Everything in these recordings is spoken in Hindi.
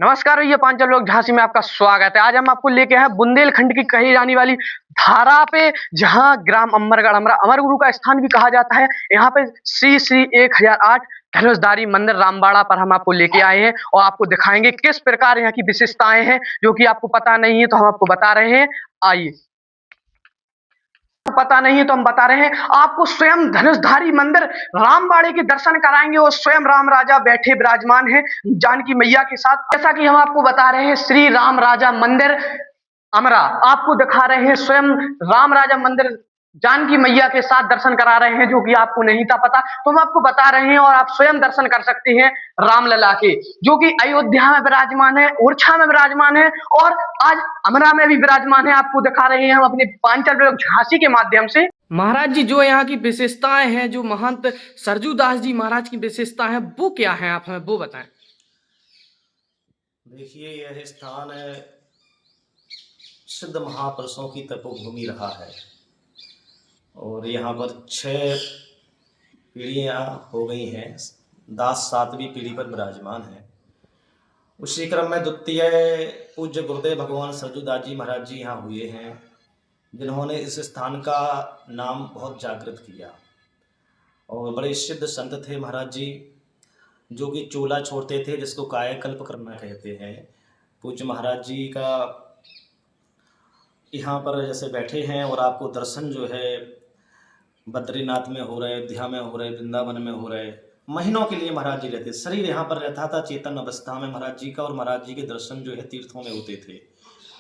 नमस्कार, ये पांचल लोग झांसी में आपका स्वागत है। आज हम आपको लेके हैं बुंदेलखंड की कही जाने वाली धारा पे, जहां ग्राम अमरगढ़ अमरा अमर गुरु का स्थान भी कहा जाता है। यहाँ पे श्री श्री 1008 धनुषधारी मंदिर रामबाड़ा पर हम आपको लेके आए हैं और आपको दिखाएंगे किस प्रकार यहाँ की विशेषताएं हैं, जो कि आपको पता नहीं है तो हम आपको बता रहे हैं। आइए, पता नहीं है तो हम बता रहे हैं आपको। स्वयं धनुषधारी मंदिर रामबाड़े के दर्शन कराएंगे और स्वयं राम राजा बैठे विराजमान हैं जानकी मैया के साथ। जैसा कि हम आपको बता रहे हैं, श्री राम राजा मंदिर अमरा आपको दिखा रहे हैं। स्वयं राम राजा मंदिर जानकी मैया के साथ दर्शन करा रहे हैं, जो कि आपको नहीं था पता, तो हम आपको बता रहे हैं और आप स्वयं दर्शन कर सकते हैं रामलला के, जो कि अयोध्या में विराजमान है, ओरछा में विराजमान है और आज अमरा में भी विराजमान है। आपको दिखा रहे हैं हम अपने पांचल लोग झांसी के माध्यम से। महाराज जी, जो यहाँ की विशेषताएं हैं, जो महंत सरजू दास जी महाराज की विशेषताएं हैं, वो क्या है, आप हमें वो बताएं। देखिए, यह स्थान सिद्ध महापुरुषों की तपोभूमि रहा है और यहाँ पर 6 पीढ़ियाँ हो गई हैं। दास 7वीं पीढ़ी पर विराजमान है। उसी क्रम में द्वितीय पूज्य गुरुदेव भगवान सरजूदास जी महाराज जी यहाँ हुए हैं, जिन्होंने इस स्थान का नाम बहुत जागृत किया और बड़े सिद्ध संत थे महाराज जी, जो कि चोला छोड़ते थे, जिसको कायाकल्प करना कहते हैं। पूज्य महाराज जी का यहाँ पर जैसे बैठे हैं और आपको दर्शन जो है बद्रीनाथ में हो रहे, अयोध्या में हो रहे, वृंदावन में हो रहे, महीनों के लिए महाराज जी रहते। शरीर यहाँ पर रहता था चेतन अवस्था में महाराज जी का, और महाराज जी के दर्शन जो है तीर्थों में होते थे।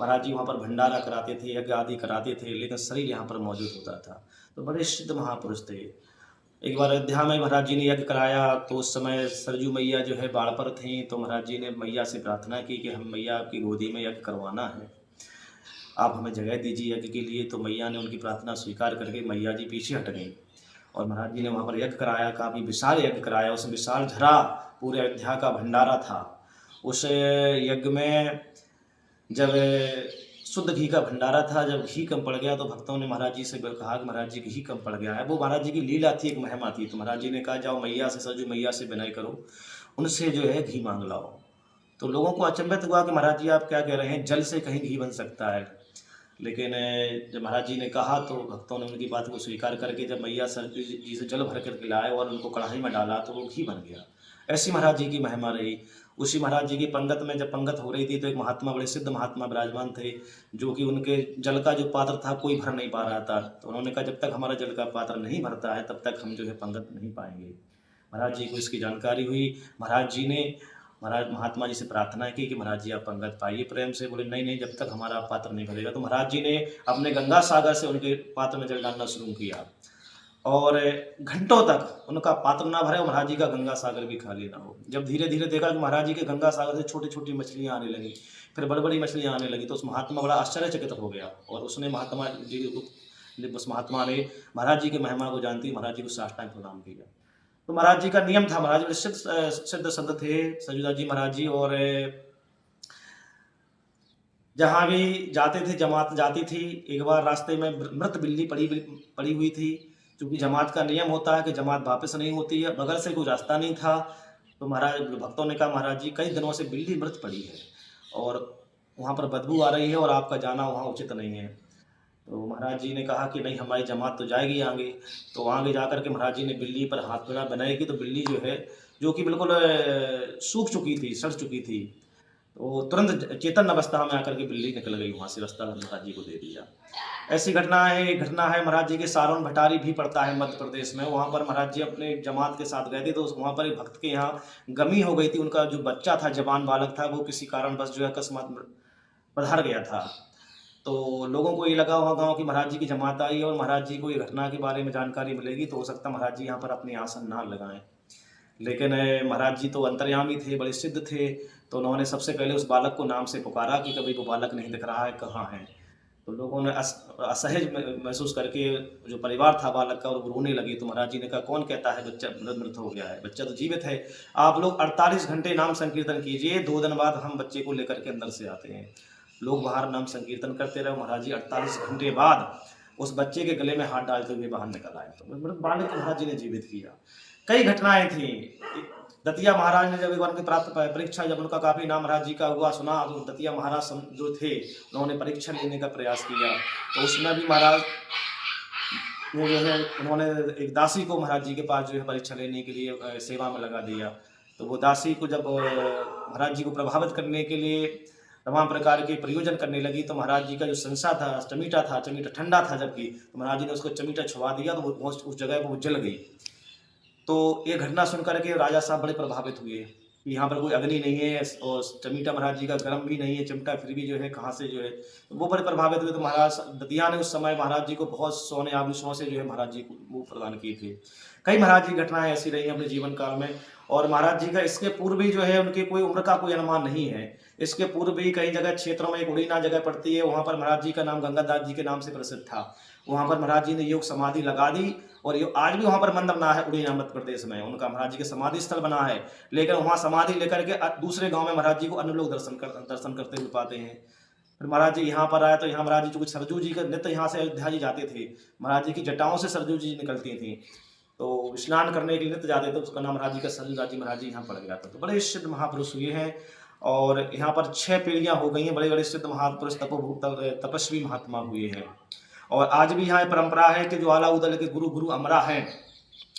महाराज जी वहाँ पर भंडारा कराते थे, यज्ञ आदि कराते थे, लेकिन शरीर यहाँ पर मौजूद होता था। तो बड़े सिद्ध महापुरुष थे। एक बार अयोध्या में महाराज जी ने यज्ञ कराया, तो उस समय सरजू मैया जो है बाढ़ पर थी, तो महाराज जी ने मैया से प्रार्थना की कि हम मैया आपकी गोदी में यज्ञ करवाना है, आप हमें जगह दीजिए यज्ञ के लिए। तो मैया ने उनकी प्रार्थना स्वीकार करके मैया जी पीछे हट गई और महाराज जी ने वहाँ पर यज्ञ कराया, काफ़ी विशाल यज्ञ कराया। उस विशाल झरा पूरे अयोध्या का भंडारा था। उस यज्ञ में जब शुद्ध घी का भंडारा था, जब घी कम पड़ गया तो भक्तों ने महाराज जी से कहा कि महाराज जी घी कम पड़ गया है। वो महाराज जी की लीला थी, एक महिमा थी। तो महाराज जी ने कहा, जाओ मैया से, सरजू मैया से विनय करो, उनसे जो है घी मांग लाओ। तो लोगों को अचंभित हुआ कि महाराज जी आप क्या कह रहे हैं, जल से कहीं घी बन सकता है। लेकिन जब महाराज जी ने कहा तो भक्तों ने उनकी बात को स्वीकार करके जब मैया सरजू जी से जल भर करके लाए और उनको कढ़ाई में डाला तो वो घी बन गया। ऐसी महाराज जी की महिमा रही। उसी महाराज जी की पंगत में जब पंगत हो रही थी तो एक महात्मा, बड़े सिद्ध महात्मा विराजमान थे, जो कि उनके जल का जो पात्र था कोई भर नहीं पा रहा था। तो उन्होंने कहा, जब तक हमारा जल का पात्र नहीं भरता है तब तक हम जो है पंगत नहीं पाएंगे। महाराज जी को इसकी जानकारी हुई। महाराज जी ने महात्मा जी से प्रार्थना की कि महाराज जी आप पंगत पाइए प्रेम से। बोले, नहीं नहीं, जब तक हमारा पात्र नहीं भरेगा। तो महाराज जी ने अपने गंगा सागर से उनके पात्र में जल डालना शुरू किया और घंटों तक उनका पात्र ना भरे और महाराज जी का गंगा सागर भी खाली ना हो। जब धीरे धीरे देखा कि महाराज जी के गंगा सागर से छोटी छोटी मछलियाँ आने लगी, फिर बड़ी बड़ी मछलियाँ आने लगी, तो उस महात्मा बड़ा आश्चर्यचकित हो गया और उसने महात्मा जी उस महात्मा ने महाराज जी की महिमा को जानती महाराज जी को साष्टांग प्रणाम किया। तो महाराज जी का नियम था, महाराज जी सिद्ध संत थे सरजूदास जी महाराज जी, और जहाँ भी जाते थे जमात जाती थी। एक बार रास्ते में मृत बिल्ली पड़ी हुई थी, क्योंकि जमात का नियम होता है कि जमात वापस नहीं होती है, बगल से कोई रास्ता नहीं था। तो महाराज भक्तों ने कहा, महाराज जी कई दिनों से बिल्ली मृत पड़ी है और वहाँ पर बदबू आ रही है और आपका जाना वहाँ उचित नहीं है। तो महाराज जी ने कहा कि नहीं, हमारी जमात तो जाएगी आगे। तो आगे जाकर के महाराज जी ने बिल्ली पर हाथ बनाएगी, तो बिल्ली जो है, जो कि बिल्कुल सूख चुकी थी, सड़ चुकी थी, तो तुरंत चेतन अवस्था में आकर के बिल्ली निकल गई वहाँ से, रास्ता महाराज जी को दे दिया। ऐसी घटना है महाराज जी के सारोन भटारी भी पड़ता है मध्य प्रदेश में। वहाँ पर महाराज जी अपने जमात के साथ गए थे, तो वहाँ पर एक भक्त के यहाँ गमी हो गई थी। उनका जो बच्चा था, जवान बालक था, वो किसी कारणवश जो है अकस्मात पधार गया था। तो लोगों को ये लगा वहाँ गाँव की महाराज जी की जमात आई और महाराज जी को ये घटना के बारे में जानकारी मिलेगी, तो हो सकता महाराज जी यहाँ पर अपने आसन ना लगाएं। लेकिन महाराज जी तो अंतर्यामी थे, बड़े सिद्ध थे। तो उन्होंने सबसे पहले उस बालक को नाम से पुकारा कि कभी वो बालक नहीं दिख रहा है, कहाँ है। तो लोगों ने असहज महसूस करके, जो परिवार था बालक का, और वो रोने लगे। तो महाराज जी ने कहा, कौन कहता है बच्चा मृत हो गया है, बच्चा तो जीवित है। आप लोग 48 घंटे नाम संकीर्तन कीजिए, 2 दिन बाद हम बच्चे को लेकर के अंदर से आते हैं। लोग बाहर नाम संकीर्तन करते रहे। महाराज जी 48 घंटे बाद उस बच्चे के गले में हाथ डालते हुए बाहर निकल आए। तो बालक को महाराज जी ने जीवित किया। कई घटनाएं थी। दतिया महाराज ने जब एक बार उनकी प्राप्त परीक्षा, जब उनका काफी नाम महाराज जी का हुआ सुना, तो दतिया महाराज जो थे उन्होंने परीक्षा लेने का प्रयास किया। तो उसमें भी महाराज ने जो है उन्होंने एक दासी को महाराज जी के पास जो है परीक्षा लेने के लिए सेवा में लगा दिया। तो वो दासी को जब महाराज जी को प्रभावित करने के लिए तमाम प्रकार के प्रयोजन करने लगी, तो महाराज जी का जो संसा था, चमीटा ठंडा था, जबकि तो महाराज जी ने उसको चमीटा छुआ दिया, तो वो उस जगह पर वो जल गई। तो ये घटना सुनकर के राजा साहब बड़े प्रभावित हुए कि यहाँ पर कोई अग्नि नहीं है और चमीटा महाराज जी का गर्म भी नहीं है, चिमटा फिर भी जो है कहाँ से जो है, तो वो बड़े प्रभावित हुए। तो महाराज दतिया ने उस समय महाराज जी को बहुत सोने आभूषणों से जो है महाराज जी को वो प्रदान किए थे। कई महाराज जी घटनाएं ऐसी रही अपने जीवन काल में। और महाराज जी का इसके पूर्व भी जो है उनके कोई उम्र का कोई अनुमान नहीं है। इसके पूर्व भी कई जगह क्षेत्रों में एक उड़ीना जगह पड़ती है, वहाँ पर महाराज जी का नाम गंगादास जी के नाम से प्रसिद्ध था। वहाँ पर महाराज जी ने योग समाधि लगा दी और आज भी वहाँ पर मंदिर बना है उड़ीना मध्य प्रदेश में, उनका महाराज जी का समाधि स्थल बना है। लेकिन वहाँ समाधि लेकर के दूसरे गांव में महाराज जी को अन्य लोग दर्शन करते हुए पाते हैं। फिर महाराज जी यहाँ पर आए तो यहाँ महाराज जी चूंकि सरजू जी का नित्य यहाँ से अयोध्या जी जाते थे, महाराज जी की जटाओं से सरजू जी निकलती थी, तो स्नान करने के लिए नित्य जाते थे, उसका नाम महाराज जी का सरजू जी महाराज जी यहाँ पड़ गया था। तो बड़े सिद्ध महापुरुष हुए हैं और यहाँ पर 6 पीढ़ियाँ हो गई हैं, बड़े बड़े सिद्ध महापुरुष तपस्वी महात्मा हुए हैं। और आज भी यहाँ परंपरा है कि जो आला उदल के गुरु अमरा हैं,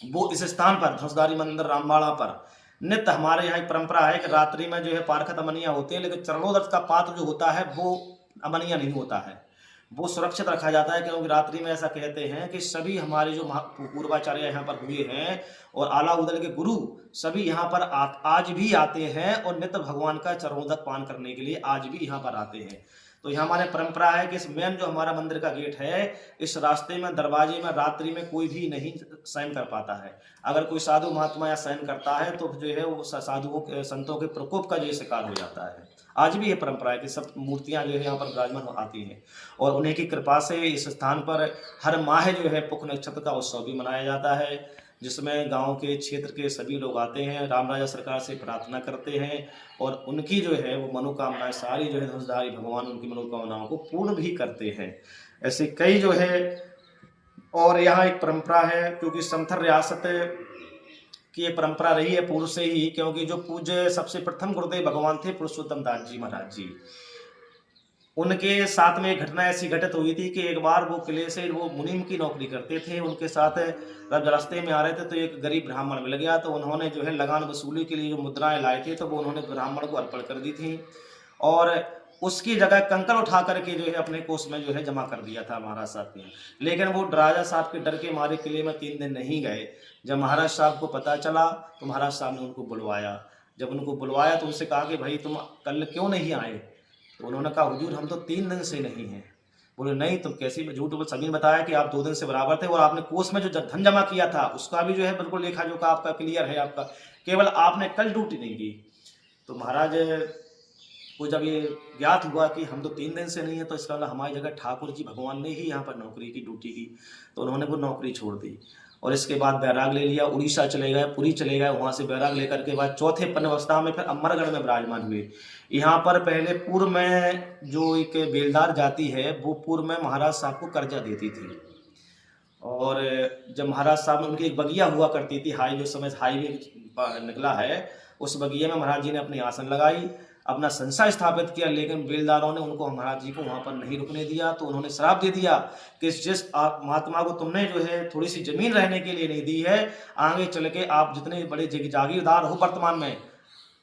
वो इस स्थान पर धनुषधारी मंदिर रामबाड़ा पर नित्य हमारे यहाँ एक परंपरा है कि रात्रि में जो है पारखत अमनिया होते हैं, लेकिन चरणोदक का पात्र जो होता है वो अमनिया नहीं होता है, वो सुरक्षित रखा जाता है। क्योंकि रात्रि में ऐसा कहते हैं कि सभी हमारे जो पूर्वाचार्य यहाँ पर हुए हैं और आला उदल के गुरु सभी यहाँ पर आज भी आते हैं और नित्य भगवान का चरणोदक पान करने के लिए आज भी यहाँ पर आते हैं। तो यहाँ हमारे परंपरा है कि इस मेन जो हमारा मंदिर का गेट है, इस रास्ते में दरवाजे में रात्रि में कोई भी नहीं शयन कर पाता है। अगर कोई साधु महात्मा या शयन करता है तो जो है वो साधुओं संतों के प्रकोप का जो शिकार हो जाता है। आज भी ये परंपरा है कि सब मूर्तियां जो है यहाँ पर विराजमान आती हैं और उन्हीं की कृपा से इस स्थान पर हर माह जो है पुख नक्षत्र का उत्सव भी मनाया जाता है, जिसमें गांव के क्षेत्र के सभी लोग आते हैं, राम राजा सरकार से प्रार्थना करते हैं और उनकी जो है वो मनोकामनाएं सारी जो है धनुषधारी भगवान उनकी मनोकामनाओं को पूर्ण भी करते हैं। ऐसे कई जो है और यहाँ एक परंपरा है, क्योंकि समथर रियासत की ये परंपरा रही है पूर्व से ही, क्योंकि जो पूज्य सबसे प्रथम गुरुदेव भगवान थे पुरुषोत्तम दास जी महाराज जी, उनके साथ में एक घटना ऐसी घटित हुई थी कि एक बार वो किले से वो मुनीम की नौकरी करते थे, उनके साथ जब रास्ते में आ रहे थे तो एक गरीब ब्राह्मण मिल गया। तो उन्होंने जो है लगान वसूली के लिए जो मुद्राएं लाए थे तो वो उन्होंने ब्राह्मण को अर्पण कर दी थी और उसकी जगह कंकड़ उठा करके जो है अपने कोष में जो है जमा कर दिया था महाराज साहब ने। लेकिन वो राजा साहब के डर के मारे किले में 3 दिन नहीं गए। जब महाराज साहब को पता चला तो महाराज साहब ने उनको बुलवाया। जब उनको बुलवाया तो उनसे कहा कि भाई तुम कल क्यों नहीं आए? तो उन्होंने कहा हुजूर हम तो 3 दिन से नहीं हैं। बोले नहीं तुम कैसी झूठ बोल, सभी ने बताया कि आप 2 दिन से बराबर थे और आपने कोष में जो धन जमा किया था उसका भी जो है बिल्कुल लेखा जोखा आपका क्लियर है, आपका केवल आपने कल ड्यूटी नहीं की। तो महाराज को जब ये ज्ञात हुआ कि हम तो 3 दिन से नहीं है तो इसका मतलब हमारी जगह ठाकुर जी भगवान ने ही यहाँ पर नौकरी की, ड्यूटी की, तो उन्होंने वो नौकरी छोड़ दी और इसके बाद बैराग ले लिया, उड़ीसा चले गए, पुरी चले गए, वहाँ से बैराग लेकर के बाद चौथे पन्नवस्था में फिर अमरगढ़ में विराजमान हुए। यहाँ पर पहले पूर्व में जो एक बेलदार जाति है वो पूर्व में महाराज साहब को कर्जा देती थी और जब महाराज साहब में उनकी एक बगिया हुआ करती थी, जो समय हाईवे निकला है, उस बगिया में महाराज जी ने अपनी आसन लगाई, अपना संसा स्थापित किया, लेकिन बेलदारों ने उनको महाराज जी को वहाँ पर नहीं रुकने दिया। तो उन्होंने श्राप दे दिया कि जिस महात्मा को तुमने जो है थोड़ी सी जमीन रहने के लिए नहीं दी है, आगे चल के आप जितने बड़े जागीरदार हो वर्तमान में,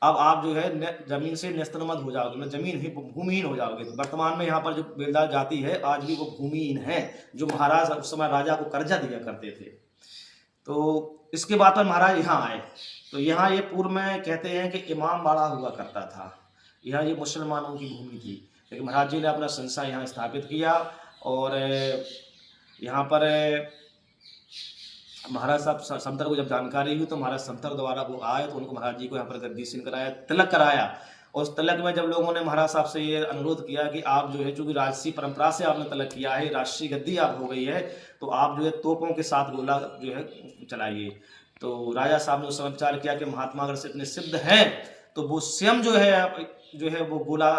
अब आप जो है जमीन से नेस्तनाबूद हो जाओगे, जमीन ही भूमिहीन हो जाओगे। तो वर्तमान में यहाँ पर जो बेलदार जाति है आज भी वो भूमिहीन है, जो महाराज उस समय राजा को कर्जा दिया करते थे। तो इसके बाद पर महाराज यहाँ आए तो यहाँ ये पूर्व में कहते हैं कि इमामबाड़ा हुआ करता था, यहाँ ये मुसलमानों की भूमि थी, लेकिन महाराज जी ने अपना संसा यहाँ स्थापित किया और यहाँ पर महाराज साहब समतर को जब जानकारी हुई तो महाराज समतर द्वारा वो आए तो उनको महाराज जी को यहाँ पर गद्दीसीन कराया, तिलक कराया। और उस तिलक में जब लोगों ने महाराज साहब से ये अनुरोध किया कि आप जो है चूंकि राजसी परंपरा से आपने तिलक किया है, राष्ट्रीय गद्दी आप हो गई है, तो आप जो है तोपों के साथ गोला जो है चलाइए। तो राजा साहब ने उस समय विचार किया कि महात्मा अगर से इतने सिद्ध हैं तो वो स्वयं जो है वो गोला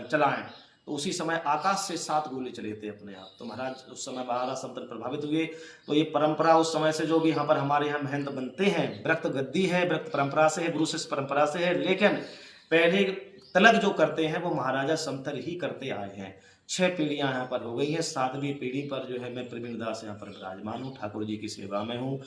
चलाएं। तो उसी समय आकाश से 7 गोले चले थे अपने आप। तो महाराज उस समय महाराज सब तरफ प्रभावित हुए। तो ये परंपरा उस समय से जो भी यहाँ पर हमारे यहाँ महंत बनते हैं, व्रत गद्दी है, व्रत परंपरा से है, गुरु शिष्य परंपरा से है, लेकिन पहले तलक जो करते हैं वो महाराजा समथर ही करते आए हैं। 6 पीढ़ियां यहाँ पर हो गई हैं। 7वीं पीढ़ी पर जो है मैं प्रवीण दास यहाँ पर विराजमान हूँ, ठाकुर जी की सेवा में हूँ।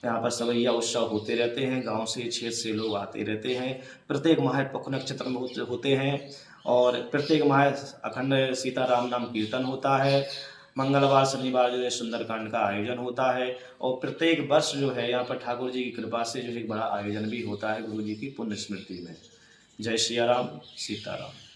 यहाँ पर सवैया उत्सव होते रहते हैं, गांव से क्षेत्र से लोग आते रहते हैं। प्रत्येक माह पुख नक्षत्र में होते हैं और प्रत्येक माह अखंड सीताराम नाम कीर्तन होता है। मंगलवार शनिवार जो है सुंदरकांड का आयोजन होता है और प्रत्येक वर्ष जो है यहाँ पर ठाकुर जी की कृपा से जो एक बड़ा आयोजन भी होता है गुरु जी की पुण्य स्मृति में। जय सिया राम, सीताराम।